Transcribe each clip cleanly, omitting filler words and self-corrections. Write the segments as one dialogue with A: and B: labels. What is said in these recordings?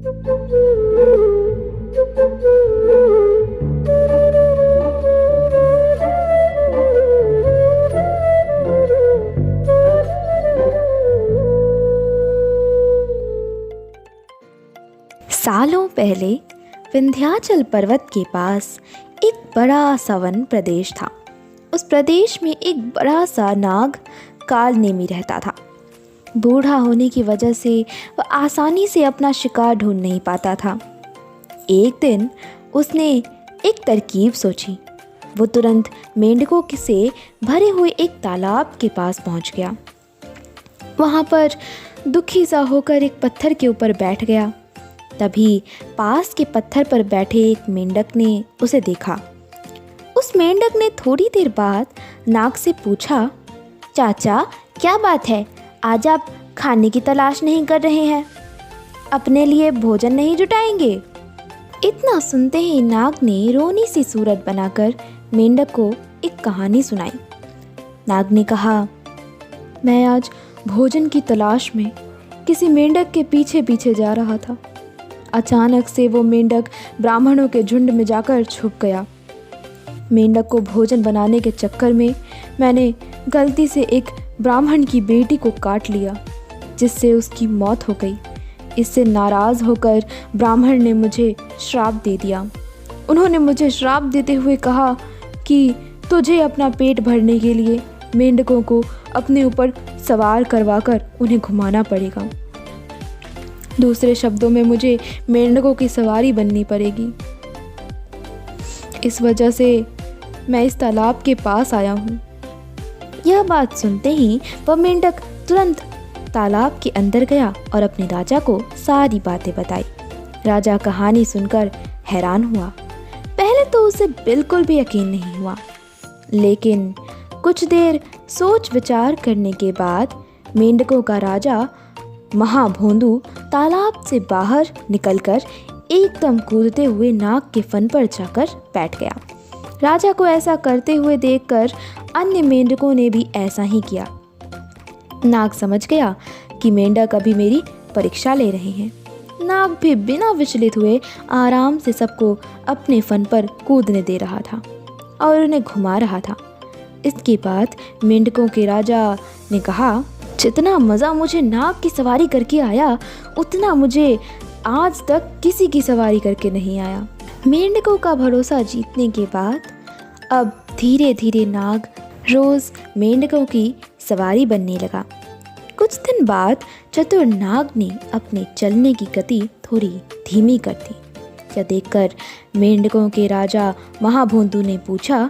A: सालों पहले विंध्याचल पर्वत के पास एक बड़ा सा वन प्रदेश था। उस प्रदेश में एक बड़ा सा नाग कालनेमी रहता था। बूढ़ा होने की वजह से वह आसानी से अपना शिकार ढूंढ नहीं पाता था। एक दिन उसने एक तरकीब सोची। वो तुरंत मेंढकों से भरे हुए एक तालाब के पास पहुंच गया। वहां पर दुखी सा होकर एक पत्थर के ऊपर बैठ गया। तभी पास के पत्थर पर बैठे एक मेंढक ने उसे देखा। उस मेंढक ने थोड़ी देर बाद नाग से पूछा, चाचा क्या बात है, आज आप खाने की तलाश नहीं कर रहे हैं? अपने लिए भोजन नहीं जुटाएंगे? इतना सुनते ही नाग ने रोनी सी सूरत बनाकर मेंढक को एक कहानी सुनाई। नाग ने कहा, मैं आज भोजन की तलाश में किसी मेंढक के पीछे पीछे जा रहा था। अचानक से वो मेंढक ब्राह्मणों के झुंड में जाकर छुप गया। मेंढक को भोजन बनाने के चक्कर में मैंने गलती से एक ब्राह्मण की बेटी को काट लिया, जिससे उसकी मौत हो गई। इससे नाराज़ होकर ब्राह्मण ने मुझे श्राप दे दिया। उन्होंने मुझे श्राप देते हुए कहा कि तुझे अपना पेट भरने के लिए मेंढकों को अपने ऊपर सवार करवाकर उन्हें घुमाना पड़ेगा। दूसरे शब्दों में मुझे मेंढकों की सवारी बननी पड़ेगी। इस वजह से मैं इस तालाब के पास आया हूँ। यह बात सुनते ही वह मेंढक तुरंत तालाब के अंदर गया और अपने राजा को सारी बातें बताई। राजा कहानी सुनकर हैरान हुआ। पहले तो उसे बिल्कुल भी यकीन नहीं हुआ, लेकिन कुछ देर सोच विचार करने के बाद मेंढकों का राजा महाभोंदू तालाब से बाहर निकलकर एकदम कूदते हुए नाग के फन पर जाकर बैठ गया। राजा को ऐसा करते हुए देखकर अन्य मेंढकों ने भी ऐसा ही किया। नाग समझ गया कि मेंढक अभी मेरी परीक्षा ले रहे हैं। नाग भी बिना विचलित हुए आराम से सबको अपने फन पर कूदने दे रहा था और उन्हें घुमा रहा था। इसके बाद मेंढकों के राजा ने कहा, जितना मज़ा मुझे नाग की सवारी करके आया, उतना मुझे आज तक किसी की सवारी करके नहीं आया। मेंढकों का भरोसा जीतने के बाद अब धीरे धीरे नाग रोज़ मेंढकों की सवारी बनने लगा। कुछ दिन बाद चतुर नाग ने अपने चलने की गति थोड़ी धीमी कर दी। यह देखकर मेंढकों के राजा महाभोंदू ने पूछा,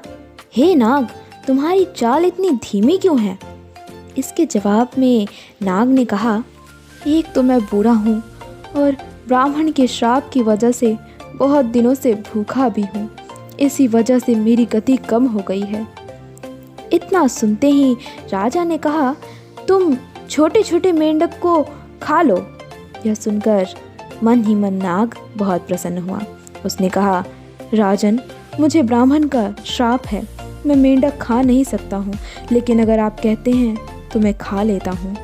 A: हे नाग, तुम्हारी चाल इतनी धीमी क्यों है? इसके जवाब में नाग ने कहा, एक तो मैं बूढ़ा हूँ और ब्राह्मण के श्राप की वजह से बहुत दिनों से भूखा भी हूँ। इसी वजह से मेरी गति कम हो गई है। इतना सुनते ही राजा ने कहा, तुम छोटे छोटे मेंढक को खा लो। यह सुनकर मन ही मन नाग बहुत प्रसन्न हुआ। उसने कहा, राजन, मुझे ब्राह्मण का श्राप है, मैं मेंढक खा नहीं सकता हूँ, लेकिन अगर आप कहते हैं तो मैं खा लेता हूँ।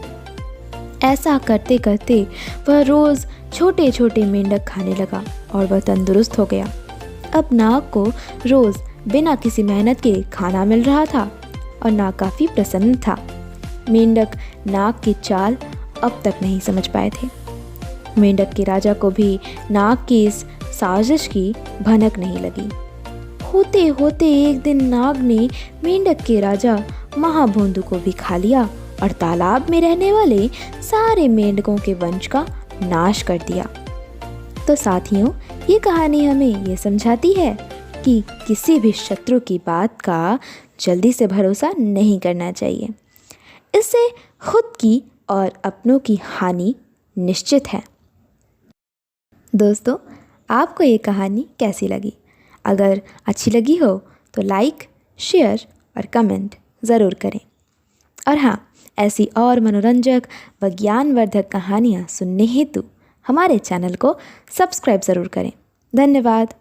A: ऐसा करते करते वह रोज़ छोटे छोटे मेंढक खाने लगा और वह तंदुरुस्त हो गया। अब नाग को रोज़ बिना किसी मेहनत के खाना मिल रहा था और नाग काफ़ी प्रसन्न था। मेंढक नाग की चाल अब तक नहीं समझ पाए थे। मेंढक के राजा को भी नाग की इस साजिश की भनक नहीं लगी। होते होते एक दिन नाग ने मेंढक के राजा महाभोंदू को भी खा लिया और तालाब में रहने वाले सारे मेंढकों के वंश का नाश कर दिया। तो साथियों, ये कहानी हमें ये समझाती है कि किसी भी शत्रु की बात का जल्दी से भरोसा नहीं करना चाहिए। इससे खुद की और अपनों की हानि निश्चित है। दोस्तों, आपको ये कहानी कैसी लगी? अगर अच्छी लगी हो तो लाइक, शेयर और कमेंट ज़रूर करें। और हाँ, ऐसी और मनोरंजक व ज्ञानवर्धक कहानियाँ सुनने हेतु हमारे चैनल को सब्सक्राइब ज़रूर करें। धन्यवाद।